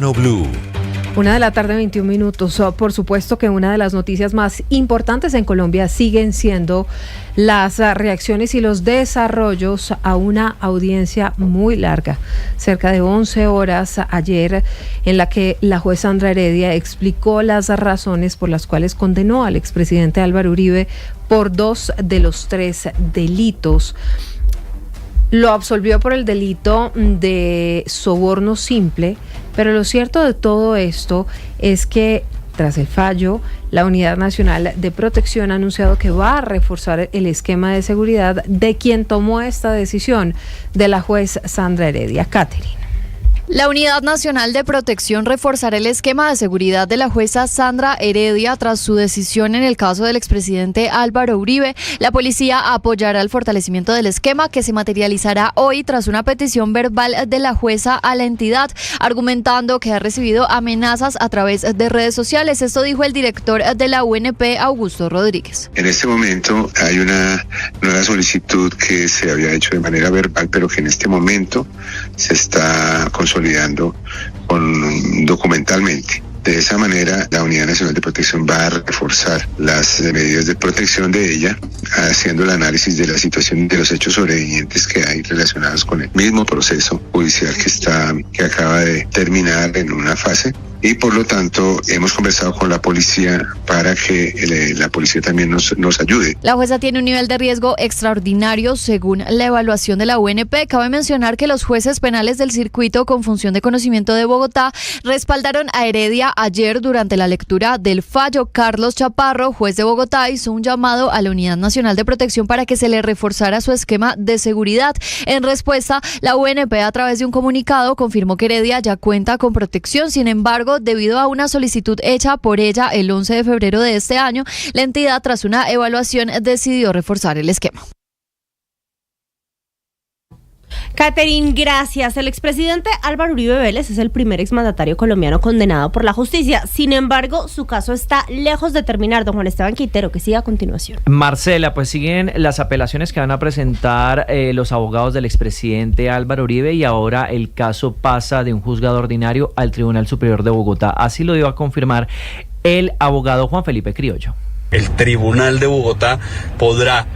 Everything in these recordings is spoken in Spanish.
No Blue. 1:21 p.m. Por supuesto que una de las noticias más importantes en Colombia siguen siendo las reacciones y los desarrollos a una audiencia muy larga, cerca de 11 horas ayer, en la que la juez Sandra Heredia explicó las razones por las cuales condenó al expresidente Álvaro Uribe por 2 de los 3 delitos. Lo absolvió por el delito de soborno simple, pero lo cierto de todo esto es que tras el fallo, la Unidad Nacional de Protección ha anunciado que va a reforzar el esquema de seguridad de quien tomó esta decisión, de la juez Sandra Heredia. Catherine. La Unidad Nacional de Protección reforzará el esquema de seguridad de la jueza Sandra Heredia tras su decisión en el caso del expresidente Álvaro Uribe. La policía apoyará el fortalecimiento del esquema, que se materializará hoy tras una petición verbal de la jueza a la entidad, argumentando que ha recibido amenazas a través de redes sociales. Esto dijo el director de la UNP, Augusto Rodríguez. En este momento hay una nueva solicitud que se había hecho de manera verbal, pero que en este momento se está consolidando documentalmente. De esa manera, la Unidad Nacional de Protección va a reforzar las medidas de protección de ella, haciendo el análisis de la situación de los hechos sobrevivientes que hay relacionados con el mismo proceso judicial que acaba de terminar en una fase. Y por lo tanto hemos conversado con la policía para que la policía también nos ayude. La jueza tiene un nivel de riesgo extraordinario según la evaluación de la UNP. Cabe mencionar que los jueces penales del circuito con función de conocimiento de Bogotá respaldaron a Heredia ayer durante la lectura del fallo. Carlos Chaparro, juez de Bogotá, hizo un llamado a la Unidad Nacional de Protección para que se le reforzara su esquema de seguridad. En respuesta, la UNP, a través de un comunicado, confirmó que Heredia ya cuenta con protección. Sin embargo, debido a una solicitud hecha por ella el 11 de febrero de este año, la entidad, tras una evaluación, decidió reforzar el esquema. Catherine, gracias. El expresidente Álvaro Uribe Vélez es el primer exmandatario colombiano condenado por la justicia. Sin embargo, su caso está lejos de terminar. Don Juan Esteban Quintero, que sigue a continuación. Marcela, pues siguen las apelaciones que van a presentar los abogados del expresidente Álvaro Uribe, y ahora el caso pasa de un juzgado ordinario al Tribunal Superior de Bogotá. Así lo dio a confirmar el abogado Juan Felipe Criollo. El Tribunal de Bogotá podrá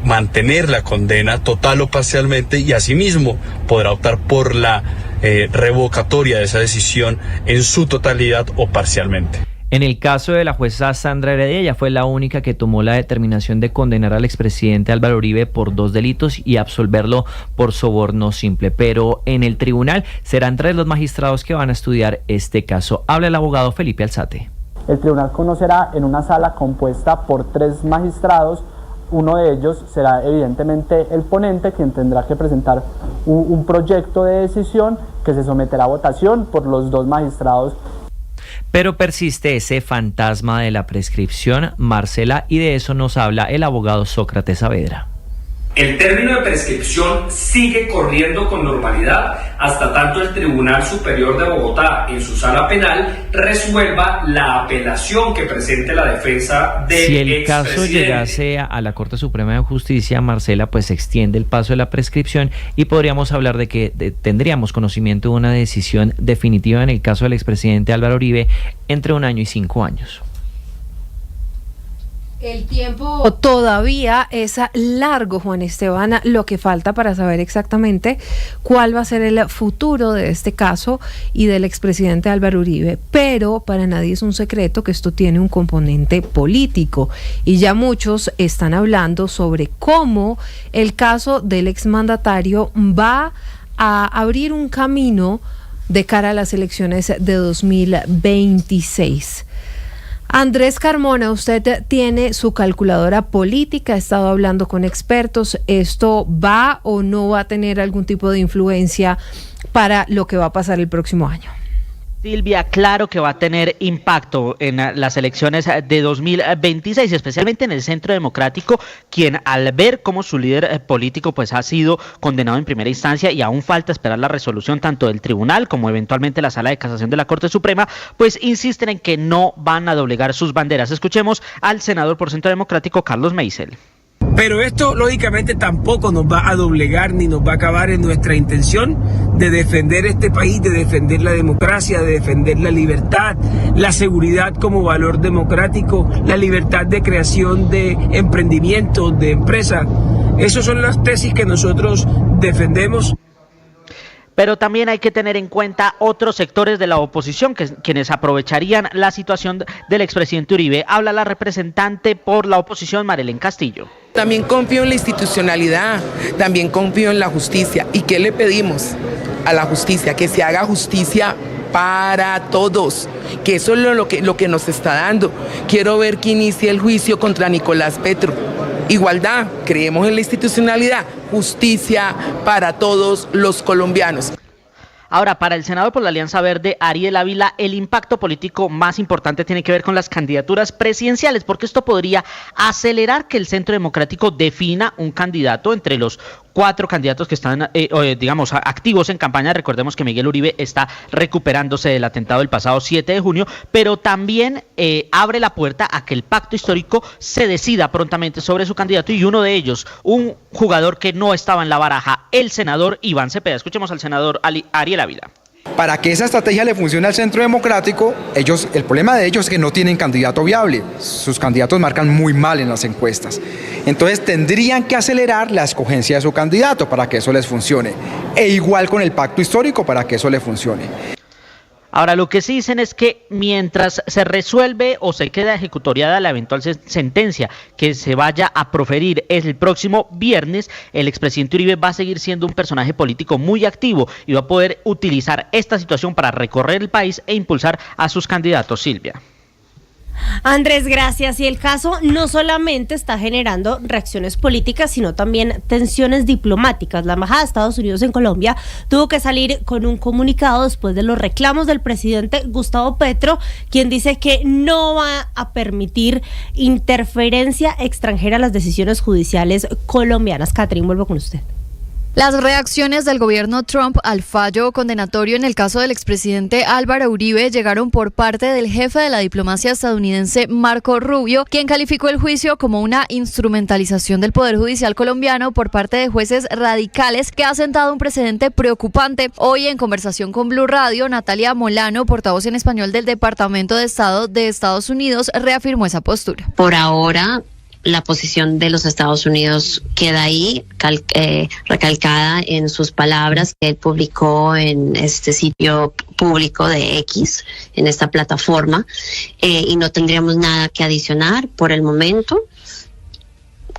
mantener la condena total o parcialmente, y asimismo podrá optar por la revocatoria de esa decisión en su totalidad o parcialmente. En el caso de la jueza Sandra Heredia, ella fue la única que tomó la determinación de condenar al expresidente Álvaro Uribe por 2 delitos y absolverlo por soborno simple. Pero en el tribunal serán 3 los magistrados que van a estudiar este caso. Habla el abogado Felipe Alzate. El tribunal conocerá en una sala compuesta por 3 magistrados. Uno de ellos será evidentemente el ponente, quien tendrá que presentar un proyecto de decisión que se someterá a votación por los 2 magistrados. Pero persiste ese fantasma de la prescripción, Marcela, y de eso nos habla el abogado Sócrates Saavedra. El término de prescripción sigue corriendo con normalidad hasta tanto el Tribunal Superior de Bogotá, en su sala penal, resuelva la apelación que presente la defensa del Si el caso expresidente llegase a la Corte Suprema de Justicia, Marcela, pues se extiende el plazo de la prescripción y podríamos hablar de que tendríamos conocimiento de una decisión definitiva en el caso del expresidente Álvaro Uribe entre 1 año y 5 años. El tiempo todavía es largo, Juan Esteban, lo que falta para saber exactamente cuál va a ser el futuro de este caso y del expresidente Álvaro Uribe, pero para nadie es un secreto que esto tiene un componente político y ya muchos están hablando sobre cómo el caso del exmandatario va a abrir un camino de cara a las elecciones de 2026. Andrés Carmona, usted tiene su calculadora política, ha estado hablando con expertos. ¿Esto va o no va a tener algún tipo de influencia para lo que va a pasar el próximo año? Silvia, claro que va a tener impacto en las elecciones de 2026, especialmente en el Centro Democrático, quien al ver cómo su líder político pues ha sido condenado en primera instancia y aún falta esperar la resolución tanto del tribunal como eventualmente la Sala de Casación de la Corte Suprema, pues insisten en que no van a doblegar sus banderas. Escuchemos al senador por Centro Democrático, Carlos Meisel. Pero esto lógicamente tampoco nos va a doblegar ni nos va a acabar en nuestra intención de defender este país, de defender la democracia, de defender la libertad, la seguridad como valor democrático, la libertad de creación de emprendimiento, de empresa. Esas son las tesis que nosotros defendemos. Pero también hay que tener en cuenta otros sectores de la oposición quienes aprovecharían la situación del expresidente Uribe. Habla la representante por la oposición, Marelén Castillo. También confío en la institucionalidad, también confío en la justicia. ¿Y qué le pedimos a la justicia? Que se haga justicia para todos, que eso es lo que nos está dando. Quiero ver que inicie el juicio contra Nicolás Petro. Igualdad, creemos en la institucionalidad, justicia para todos los colombianos. Ahora, para el senador por la Alianza Verde, Ariel Ávila, el impacto político más importante tiene que ver con las candidaturas presidenciales, porque esto podría acelerar que el Centro Democrático defina un candidato entre los 4 candidatos que están, activos en campaña. Recordemos que Miguel Uribe está recuperándose del atentado del pasado 7 de junio, pero también abre la puerta a que el pacto histórico se decida prontamente sobre su candidato, y uno de ellos, un jugador que no estaba en la baraja, el senador Iván Cepeda. Escuchemos al senador Ariel Ávila. Para que esa estrategia le funcione al Centro Democrático, el problema de ellos es que no tienen candidato viable. Sus candidatos marcan muy mal en las encuestas. Entonces tendrían que acelerar la escogencia de su candidato para que eso les funcione. E igual con el pacto histórico para que eso le funcione. Ahora, lo que sí dicen es que mientras se resuelve o se queda ejecutoriada la eventual sentencia que se vaya a proferir el próximo viernes, el expresidente Uribe va a seguir siendo un personaje político muy activo y va a poder utilizar esta situación para recorrer el país e impulsar a sus candidatos. Silvia. Andrés, gracias. Y el caso no solamente está generando reacciones políticas, sino también tensiones diplomáticas. La Embajada de Estados Unidos en Colombia tuvo que salir con un comunicado después de los reclamos del presidente Gustavo Petro, quien dice que no va a permitir interferencia extranjera en las decisiones judiciales colombianas. Catherine, vuelvo con usted. Las reacciones del gobierno Trump al fallo condenatorio en el caso del expresidente Álvaro Uribe llegaron por parte del jefe de la diplomacia estadounidense, Marco Rubio, quien calificó el juicio como una instrumentalización del Poder Judicial colombiano por parte de jueces radicales que ha sentado un precedente preocupante. Hoy, en conversación con Blue Radio, Natalia Molano, portavoz en español del Departamento de Estado de Estados Unidos, reafirmó esa postura. Por ahora, la posición de los Estados Unidos queda ahí, recalcada en sus palabras que él publicó en este sitio público de X, en esta plataforma, y no tendríamos nada que adicionar por el momento.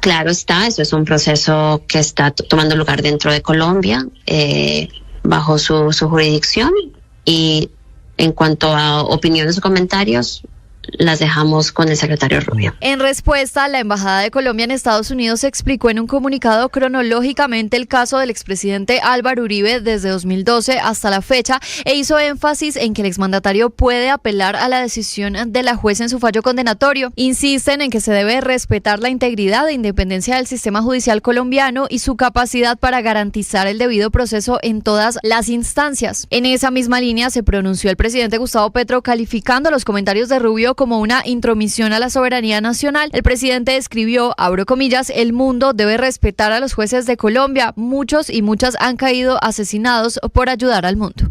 Claro está, eso es un proceso que está tomando lugar dentro de Colombia, bajo su jurisdicción, y en cuanto a opiniones o comentarios, las dejamos con el secretario Rubio. En respuesta, la Embajada de Colombia en Estados Unidos explicó en un comunicado cronológicamente el caso del expresidente Álvaro Uribe desde 2012 hasta la fecha e hizo énfasis en que el exmandatario puede apelar a la decisión de la jueza en su fallo condenatorio. Insisten en que se debe respetar la integridad e independencia del sistema judicial colombiano y su capacidad para garantizar el debido proceso en todas las instancias. En esa misma línea se pronunció el presidente Gustavo Petro calificando los comentarios de Rubio como una intromisión a la soberanía nacional. El presidente escribió, abro comillas, el mundo debe respetar a los jueces de Colombia. Muchos y muchas han caído asesinados por ayudar al mundo.